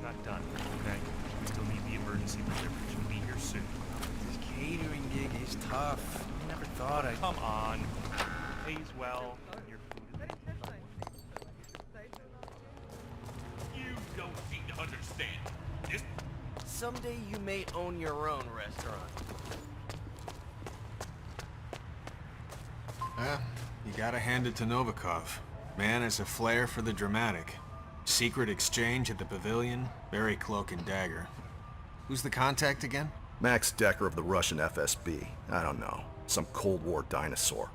not done, okay? We still need the emergency delivery. She'll be here soon. This catering gig is tough. I never thought I'd... Come on. Pays well. Your food is... You don't seem to understand. This... Someday you may own your own restaurant. You gotta hand it to Novikov. Man has a flair for the dramatic. Secret exchange at the pavilion, very cloak and dagger. Who's the contact again? Max Decker of the Russian FSB. I don't know. Some Cold War dinosaur.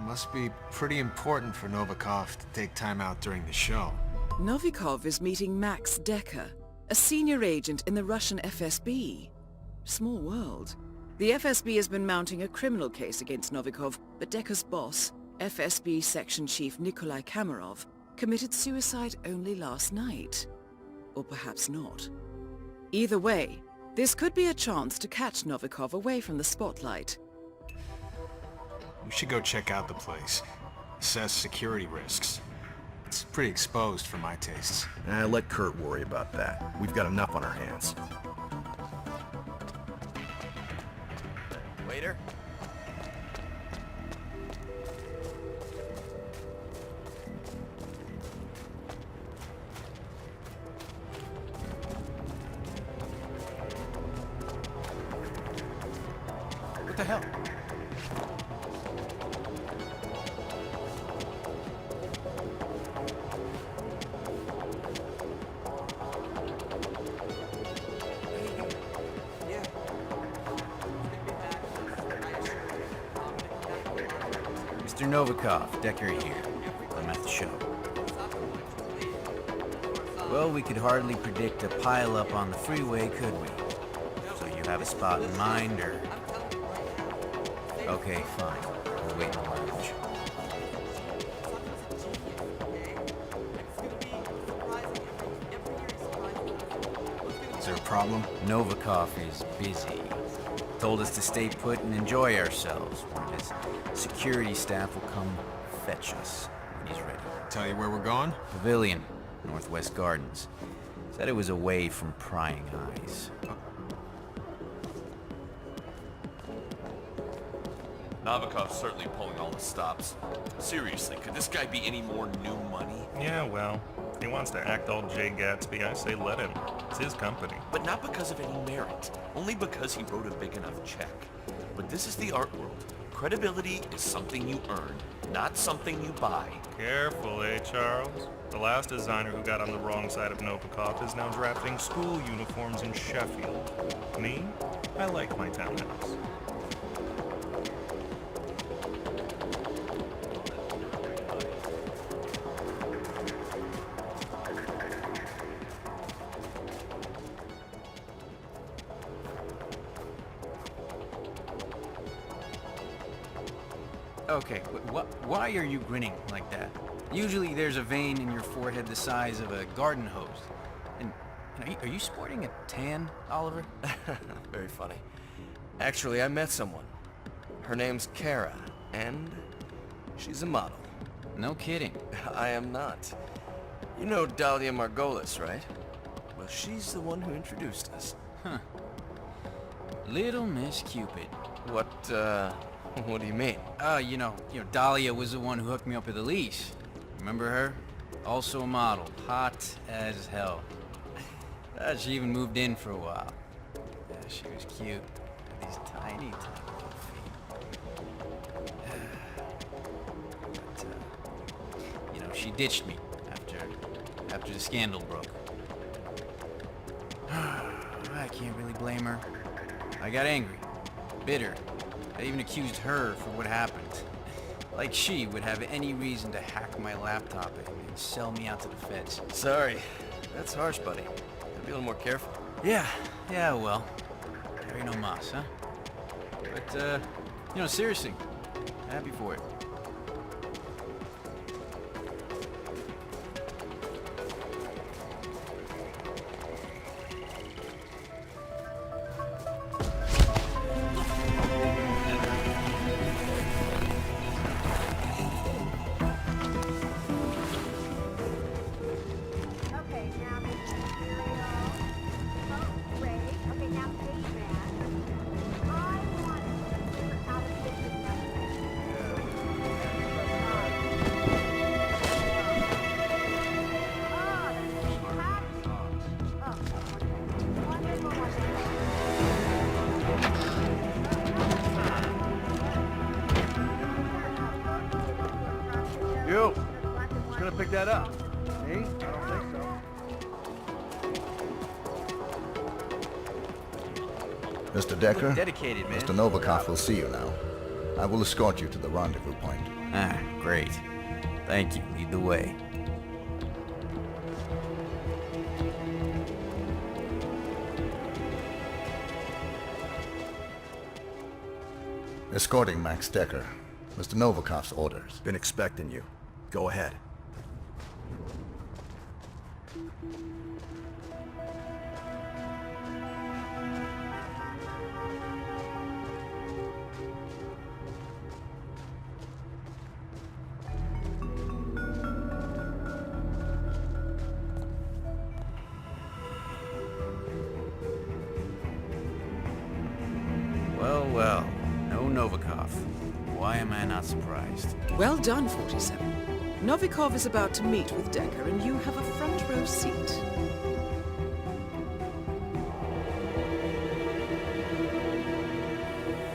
Must be pretty important for Novikov to take time out during the show. Novikov is meeting Max Decker, a senior agent in the Russian FSB. Small world. The FSB has been mounting a criminal case against Novikov, but Decker's boss, FSB Section Chief Nikolai Kamarov, committed suicide only last night. Or perhaps not. Either way, this could be a chance to catch Novikov away from the spotlight. We should go check out the place. Assess security risks. It's pretty exposed for my tastes. Let Kurt worry about that. We've got enough on our hands. Waiter? What the hell? Mr. Novikov, Decker here. I'm at the show. Well, we could hardly predict a pileup on the freeway, could we? So you have a spot in mind, or...? Okay, fine. We'll wait in the lounge. Is there a problem? Novikov is busy. Told us to stay put and enjoy ourselves. One of his security staff will come fetch us when he's ready. Tell you where we're going? Pavilion, Northwest Gardens. Said it was away from prying eyes. Novikov's certainly pulling all the stops. Seriously, could this guy be any more new money? Yeah, well, he wants to act all Jay Gatsby. I say let him. It's his company. But not because of any merit. Only because he wrote a big enough check. But this is the art world. Credibility is something you earn, not something you buy. Careful, eh, Charles? The last designer who got on the wrong side of Novikov is now drafting school uniforms in Sheffield. Me? I like my townhouse. Okay, why are you grinning like that? Usually there's a vein in your forehead the size of a garden hose. And are you sporting a tan, Oliver? Very funny. Actually, I met someone. Her name's Kara, and she's a model. No kidding. I am not. You know Dahlia Margolis, right? Well, she's the one who introduced us. Huh. Little Miss Cupid. What do you mean? You know, Dahlia was the one who hooked me up with Elise. Remember her? Also a model. Hot as hell. She even moved in for a while. Yeah, she was cute. These tiny little feet. But, she ditched me after the scandal broke. I can't really blame her. I got angry. Bitter. I even accused her for what happened. Like she would have any reason to hack my laptop and sell me out to the feds. Sorry. That's harsh, buddy. Gotta be a little more careful. Yeah, well. Harry no mas, huh? But, seriously, happy for it. rig that up. Me? I don't think so. Mr. Decker, Dedicated, man. Mr. Novikov will see you now. I will escort you to the rendezvous point. Ah, great. Thank you. Lead the way. Escorting Max Decker. Mr. Novikov's orders. Been expecting you. Go ahead. Well, well. No Novikov. Why am I not surprised? Well done, 47. Novikov is about to meet with Decker, and you have a front row seat.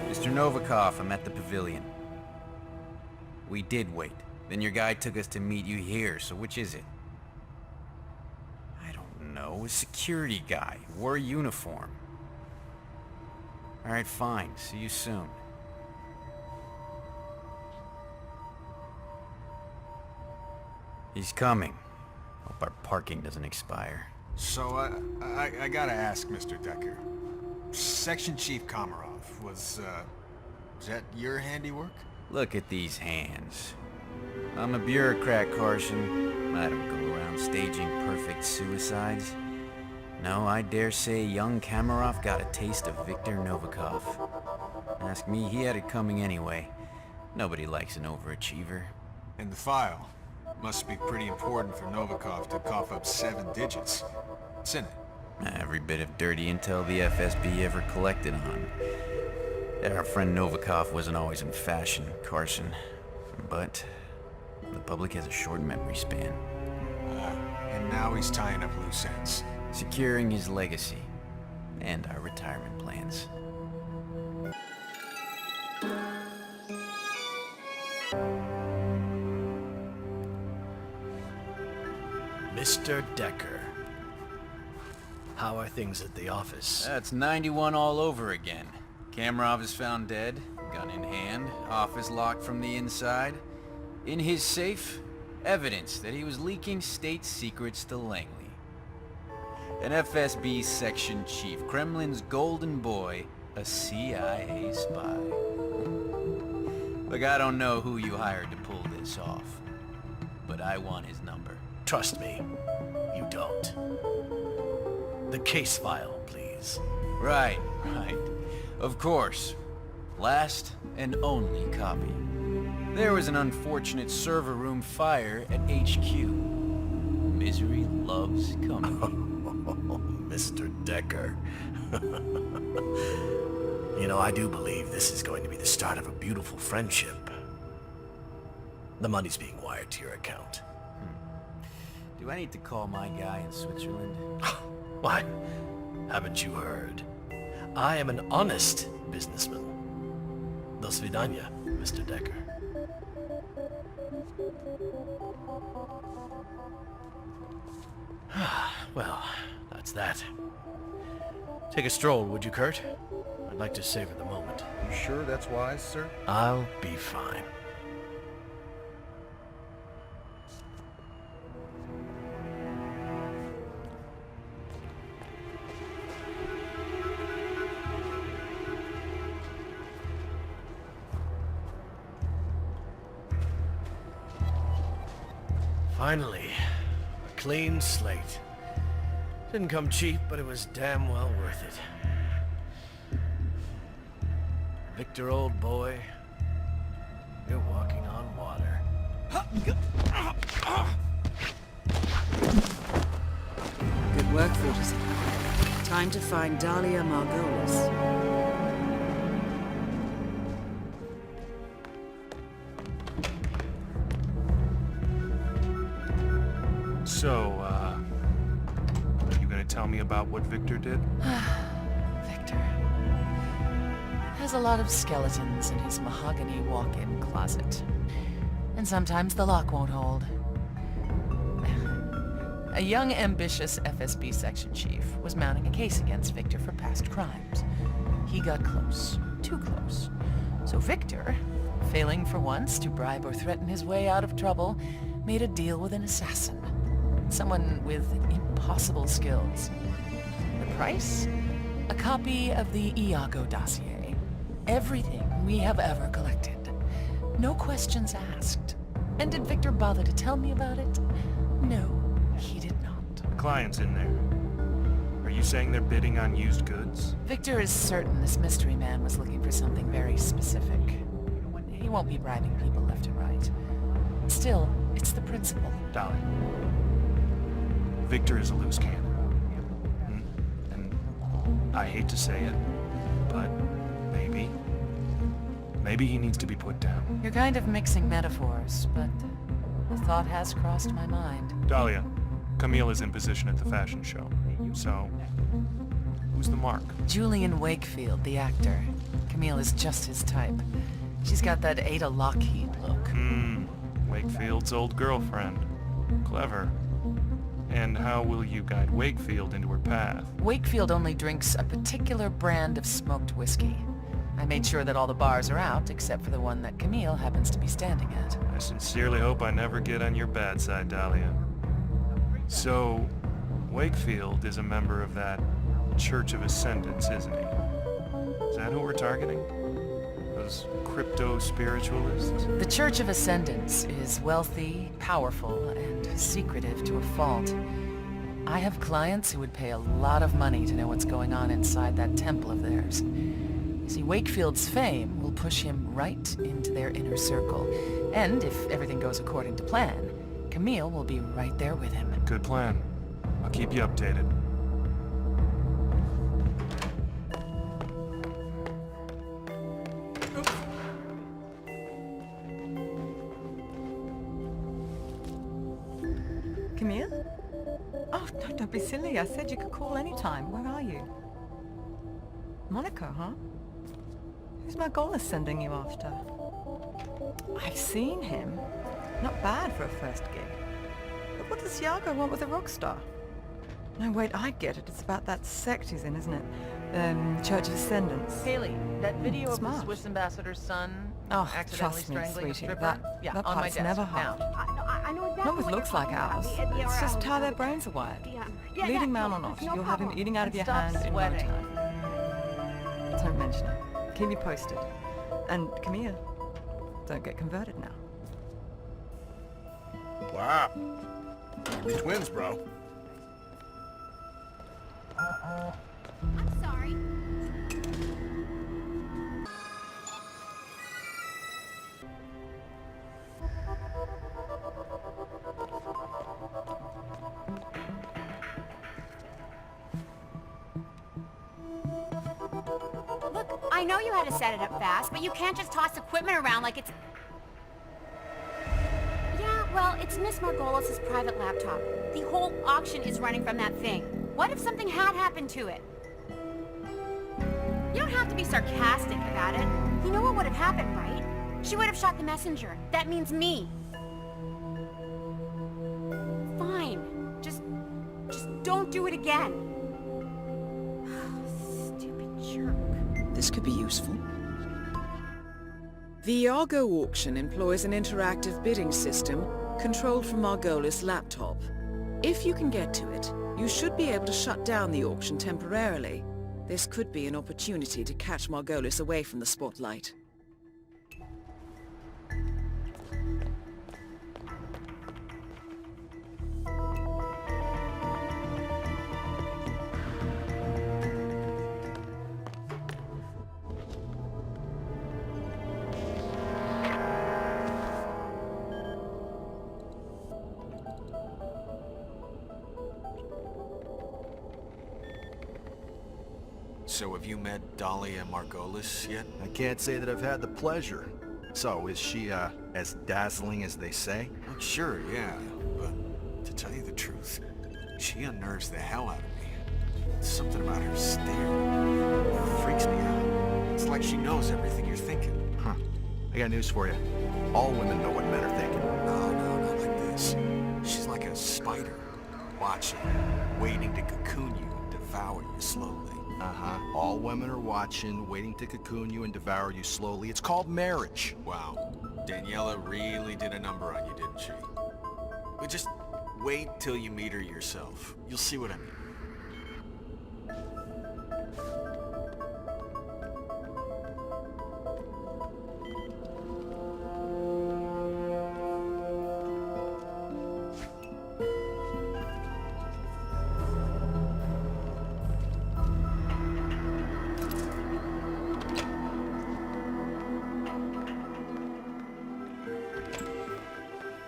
Mr. Novikov, I'm at the pavilion. We did wait. Then your guy took us to meet you here, so which is it? I don't know. A security guy. Wore a uniform. Alright, fine. See you soon. He's coming. Hope our parking doesn't expire. So, I gotta ask, Mr. Decker. Section Chief Komarov, was that your handiwork? Look at these hands. I'm a bureaucrat, Carson. I don't go around staging perfect suicides. No, I dare say young Komarov got a taste of Viktor Novikov. Ask me, he had it coming anyway. Nobody likes an overachiever. And the file. Must be pretty important for Novikov to cough up 7 digits. What's in it? Every bit of dirty intel the FSB ever collected on. Our friend Novikov wasn't always in fashion, Carson. But the public has a short memory span. And now he's tying up loose ends. Securing his legacy. And our retirement plans. Mr. Decker. How are things at the office? That's 91 all over again. Komarov is found dead, gun in hand, office locked from the inside. In his safe, evidence that he was leaking state secrets to Langley. An FSB section chief, Kremlin's golden boy, a CIA spy. Look, I don't know who you hired to pull this off, but I want his number. Trust me, you don't. The case file, please. Right. Of course. Last and only copy. There was an unfortunate server room fire at HQ. Misery loves company. Mr. Decker. You know, I do believe this is going to be the start of a beautiful friendship. The money's being wired to your account. Do I need to call my guy in Switzerland? Why? Haven't you heard? I am an honest businessman. Do svidanya, Mr. Decker. Well, that's that. Take a stroll, would you, Kurt? I'd like to savor the moment. You sure that's wise, sir? I'll be fine. Finally, a clean slate. Didn't come cheap, but it was damn well worth it. Victor, old boy, you're walking on water. Good work, 47. Time to find Dahlia Margolis. So, are you gonna tell me about what Victor did? Victor has a lot of skeletons in his mahogany walk-in closet. And sometimes the lock won't hold. A young, ambitious FSB section chief was mounting a case against Victor for past crimes. He got close. Too close. So Victor, failing for once to bribe or threaten his way out of trouble, made a deal with an assassin. Someone with impossible skills. The price? A copy of the Iago dossier. Everything we have ever collected. No questions asked. And did Victor bother to tell me about it? No, he did not. The client's in there. Are you saying they're bidding on used goods? Victor is certain this mystery man was looking for something very specific. He won't be bribing people left and right. Still, it's the principle. Dolly. Victor is a loose cannon. And I hate to say it, but maybe he needs to be put down. You're kind of mixing metaphors, but the thought has crossed my mind. Dahlia, Camille is in position at the fashion show. So, who's the mark? Julian Wakefield, the actor. Camille is just his type. She's got that Ada Lockheed look. Wakefield's old girlfriend. Clever. And how will you guide Wakefield into her path? Wakefield only drinks a particular brand of smoked whiskey. I made sure that all the bars are out, except for the one that Camille happens to be standing at. I sincerely hope I never get on your bad side, Dahlia. So, Wakefield is a member of that Church of Ascendants, isn't he? Is that who we're targeting? Those crypto-spiritualists? The Church of Ascendants is wealthy, powerful, and secretive to a fault. I have clients who would pay a lot of money to know what's going on inside that temple of theirs. You see, Wakefield's fame will push him right into their inner circle. And if everything goes according to plan, Camille will be right there with him. Good plan. I'll keep you updated. Camille? Oh, no, don't be silly. I said you could call anytime. Where are you? Monaco, huh? Who's Margolis sending you after? I've seen him. Not bad for a first gig. But what does Iago want with a rock star? No, wait, I get it. It's about that sect he's in, isn't it? Church of Ascendants. Haley, that video of the Smart. Swiss ambassador's son accidentally trust me, strangling a sweetie. stripper? That on my part's desk, never now. hard. I know exactly Not with what looks you're like talking ours. about. It's just how their brains are wired. Leading man or not, you'll have him eating out of your hand in no sweating. time. Don't mention it. Keep me posted. And Camille, don't get converted now. Wow. We twins, bro. I'm sorry. Look, I know you had to set it up fast, but you can't just toss equipment around like it's... Yeah, well, it's Miss Margolis' private laptop. The whole auction is running from that thing. What if something had happened to it? You don't have to be sarcastic about it. You know what would have happened, right? She would have shot the messenger. That means me. Fine. Just don't do it again. Stupid jerk. This could be useful. The Iago auction employs an interactive bidding system controlled from Margolis' laptop. If you can get to it, you should be able to shut down the auction temporarily. This could be an opportunity to catch Margolis away from the spotlight. So have you met Dahlia Margolis yet? I can't say that I've had the pleasure. So, is she, as dazzling as they say? Oh, sure, yeah. But to tell you the truth, she unnerves the hell out of me. Something about her stare freaks me out. It's like she knows everything you're thinking. Huh. I got news for you. All women know what men are thinking. Oh, no, not like this. She's like a spider. watching, waiting to cocoon you and devour you slowly. Uh-huh. All women are watching, waiting to cocoon you and devour you slowly. It's called marriage. Wow. Daniela really did a number on you, didn't she? But just wait till you meet her yourself. You'll see what I mean.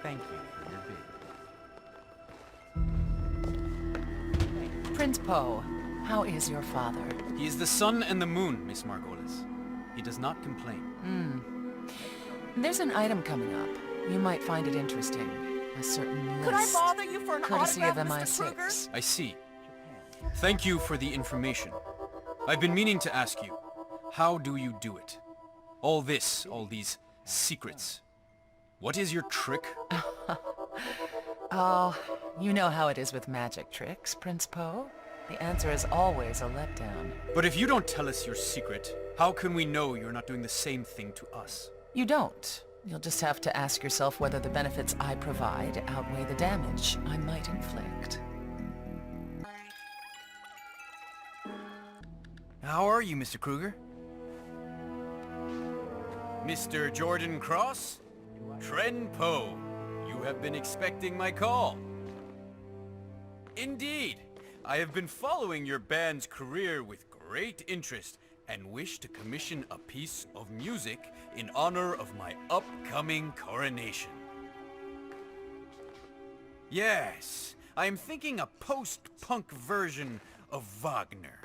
Thank you for your bid. Prince Poe, how is your father? He is the sun and the moon, Miss Margolis. He does not complain. There's an item coming up. You might find it interesting. A certain list. Could I bother you for an courtesy of autograph, Mr. Kruger? MI6. I see. Thank you for the information. I've been meaning to ask you, how do you do it? All these secrets. What is your trick? Oh, you know how it is with magic tricks, Prince Poe. The answer is always a letdown. But if you don't tell us your secret, how can we know you're not doing the same thing to us? You don't. You'll just have to ask yourself whether the benefits I provide outweigh the damage I might inflict. How are you, Mr. Kruger? Mr. Jordan Cross? Tren Poe, you have been expecting my call. Indeed, I have been following your band's career with great interest and wish to commission a piece of music in honor of my upcoming coronation. Yes, I am thinking a post-punk version of Wagner.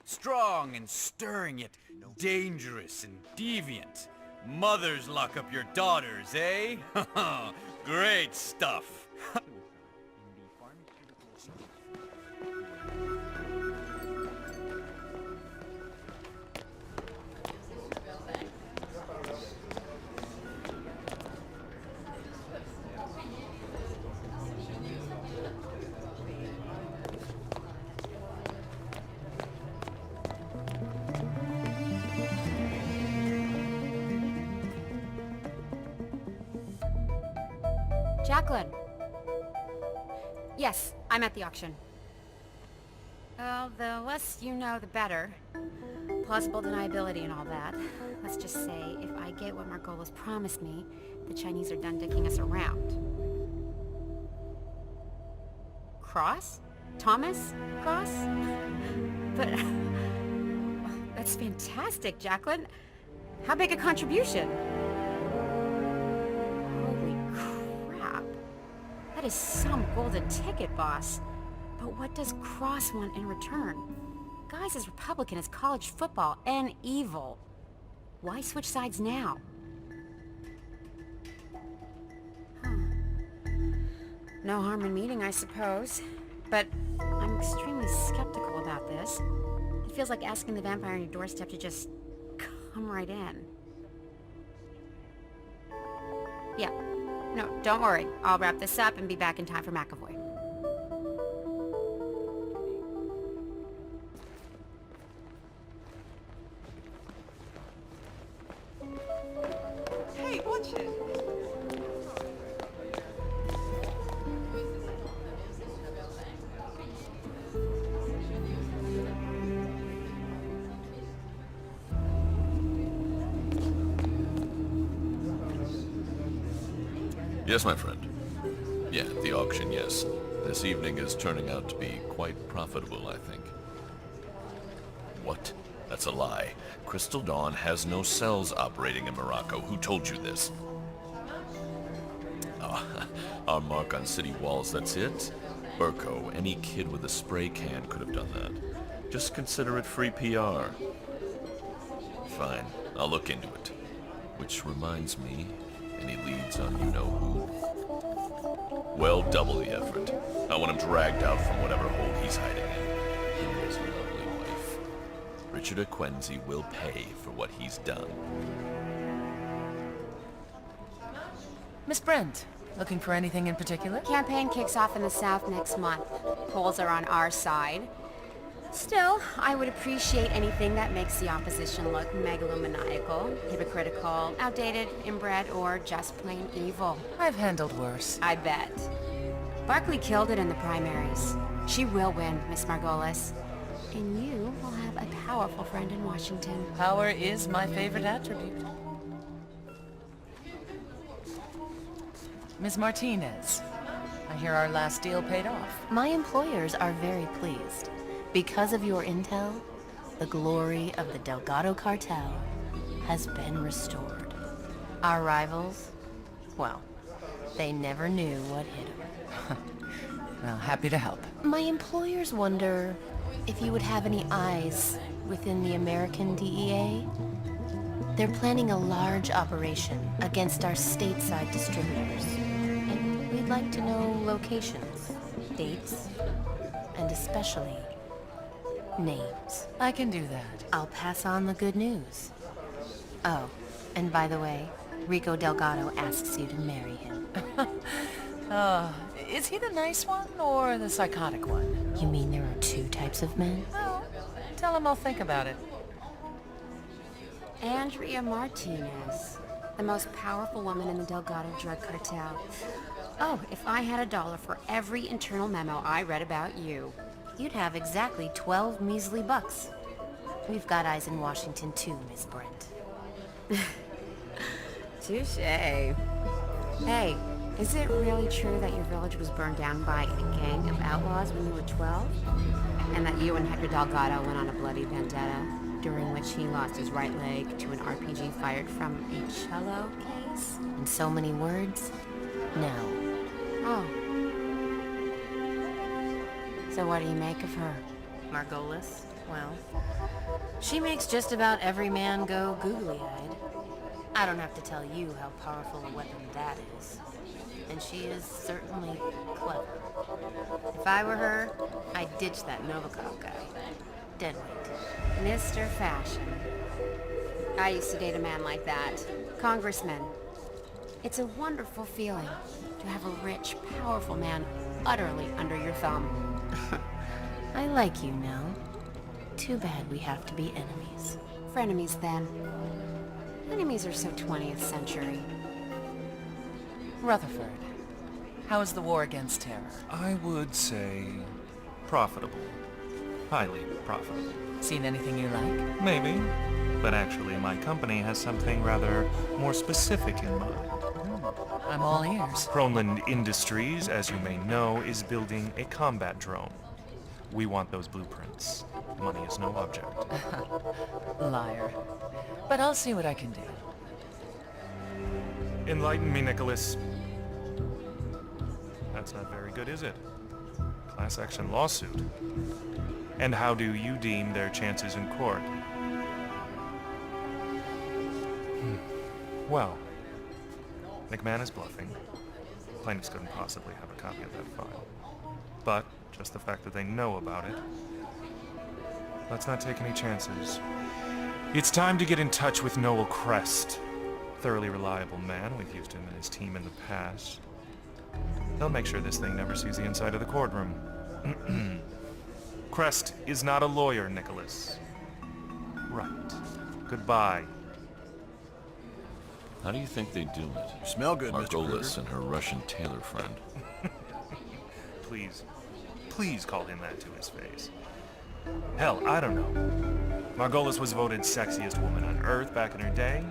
Strong and stirring, yet dangerous and deviant. Mothers lock up your daughters, eh? Great stuff. Jacqueline. Yes, I'm at the auction. Well, the less you know, the better. Plausible deniability and all that. Let's just say, if I get what Margolis promised me, the Chinese are done dicking us around. Cross? Thomas Cross? But... that's fantastic, Jacqueline. How big a contribution? That is some golden ticket, boss. But what does Cross want in return? Guy's as Republican as college football and evil. Why switch sides now? Huh. No harm in meeting, I suppose. But I'm extremely skeptical about this. It feels like asking the vampire on your doorstep to just come right in. Yeah. No, don't worry. I'll wrap this up and be back in time for McAvoy. Hey, watch it! Yes, my friend. Yeah, the auction, yes. This evening is turning out to be quite profitable, I think. What? That's a lie. Crystal Dawn has no cells operating in Morocco. Who told you this? Oh, our mark on city walls, that's it? Burko, any kid with a spray can could have done that. Just consider it free PR. Fine, I'll look into it. Which reminds me, any leads on you-know-who? Well, double the effort. I want him dragged out from whatever hole he's hiding in. Him and his lovely wife. Richard Aquenzi will pay for what he's done. Miss Brent, Looking for anything in particular? Campaign kicks off in the South next month. Polls are on our side. Still, I would appreciate anything that makes the opposition look megalomaniacal, hypocritical, outdated, inbred, or just plain evil. I've handled worse. I bet. Barkley killed it in the primaries. She will win, Miss Margolis. And you will have a powerful friend in Washington. Power is my favorite attribute. Ms. Martinez, I hear our last deal paid off. My employers are very pleased. Because of your intel, the glory of the Delgado cartel has been restored. Our rivals, well, they never knew what hit them. Well, happy to help. My employers wonder if you would have any eyes within the American DEA. They're planning a large operation against our stateside distributors. And we'd like to know locations, dates, and especially names. I can do that. I'll pass on the good news. Oh, and by the way, Rico Delgado asks you to marry him. Is he the nice one or the psychotic one? You mean there are two types of men? Oh, tell him I'll think about it. Andrea Martinez, the most powerful woman in the Delgado drug cartel. Oh, if I had $1 for every internal memo I read about you. You'd have exactly 12 measly bucks. We've got eyes in Washington too, Miss Brent. Touché. Hey, is it really true that your village was burned down by a gang of outlaws when you were 12? And that you and Hector Delgado went on a bloody vendetta, during which he lost his right leg to an RPG fired from a cello case? In so many words, no. Oh. So what do you make of her? Margolis, well, she makes just about every man go googly-eyed. I don't have to tell you how powerful a weapon that is. And she is certainly clever. If I were her, I'd ditch that Novikov guy. Dead weight. Mr. Fashion. I used to date a man like that. Congressman. It's a wonderful feeling to have a rich, powerful man utterly under your thumb. I like you now. Too bad we have to be enemies. Frenemies, then. Enemies are so 20th century. Rutherford, how is the war against terror? I would say profitable. Highly profitable. Seen anything you like? Maybe. But actually, my company has something rather more specific in mind. I'm all ears. Kronland Industries, as you may know, is building a combat drone. We want those blueprints. Money is no object. Liar. But I'll see what I can do. Enlighten me, Nicholas. That's not very good, is it? Class action lawsuit. And how do you deem their chances in court? Well, McMahon is bluffing. Plaintiffs couldn't possibly have a copy of that file. But just the fact that they know about it. Let's not take any chances. It's time to get in touch with Noel Crest. Thoroughly reliable man. We've used him and his team in the past. They'll make sure this thing never sees the inside of the courtroom. Crest is not a lawyer, Nicholas. Right. Goodbye. How do you think they do it? You smell good, Mr. Margolis Kruger. and her Russian tailor friend. Please call him that to his face. Hell, I don't know. Margolis was voted sexiest woman on Earth back in her day.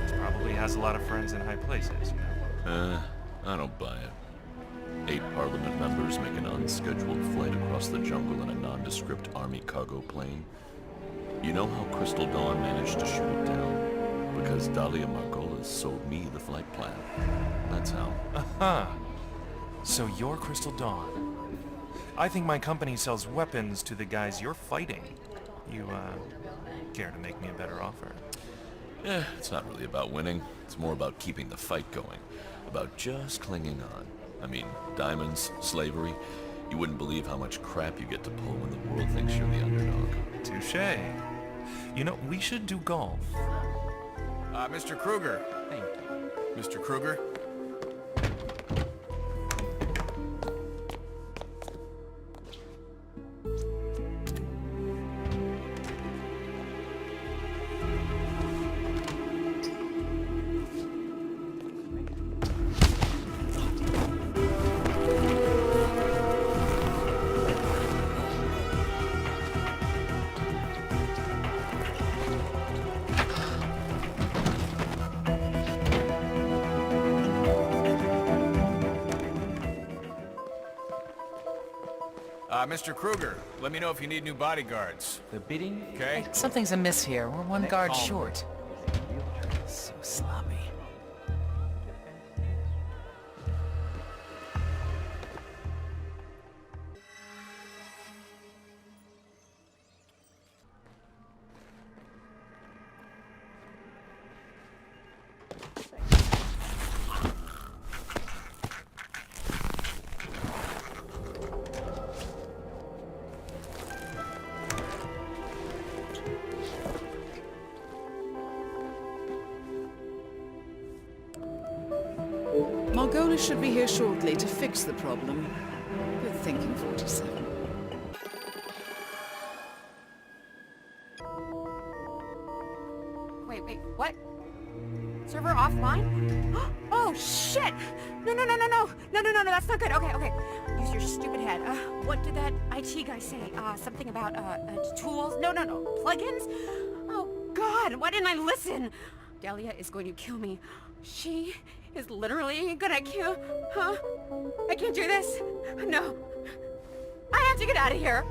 She probably has a lot of friends in high places, you know. I don't buy it. 8 parliament members make an unscheduled flight across the jungle in a nondescript army cargo plane. You know how Crystal Dawn managed to shoot it down? Because Dahlia Margolis sold me the flight plan. That's how. Aha. So you're Crystal Dawn. I think my company sells weapons to the guys you're fighting. You, care to make me a better offer? It's not really about winning. It's more about keeping the fight going. About just clinging on. I mean, diamonds, slavery. You wouldn't believe how much crap you get to pull when the world thinks you're the underdog. Touché. You know, we should do golf. Mr. Kruger. Thank you. Mr. Kruger, Mr. Kruger, let me know if you need new bodyguards. The bidding? Okay? Something's amiss here. We're one guard short. So sloppy. Margolis should be here shortly to fix the problem. Good thinking, 47. Wait, what? Server offline? Oh, shit! No, that's not good. Okay. Use your stupid head. What did that IT guy say? Something about, tools? No. Plugins? Oh, God, why didn't I listen? Delia is going to kill me. She is literally gonna kill... Huh? I can't do this. No. I have to get out of here.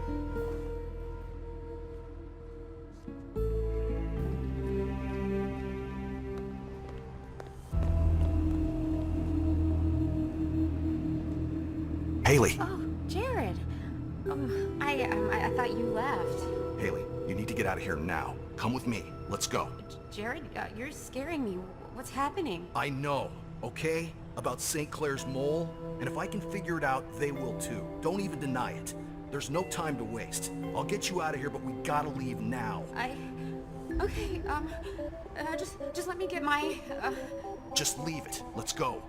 Haley! Oh, Jared. I thought you left. Haley, you need to get out of here now. Come with me. Let's go. Jared, you're scaring me. What's happening? I know, okay? About St. Clair's mole. And if I can figure it out, they will too. Don't even deny it. There's no time to waste. I'll get you out of here, but we gotta leave now. Okay, just let me get my, Just leave it. Let's go.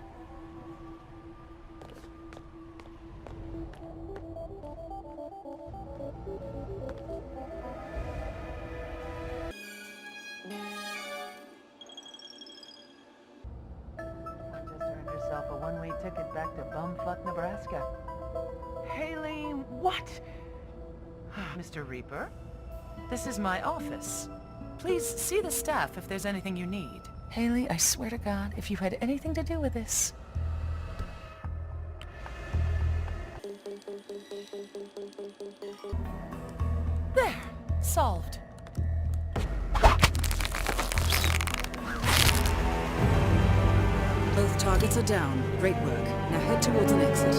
Just earned yourself a one-way ticket back to bumfuck Nebraska. Haley, what? Mr. Reaper? This is my office. Please see the staff if there's anything you need. Haley, I swear to God, if you had anything to do with this... There! Solved. Both targets are down. Great work. Now head towards an exit.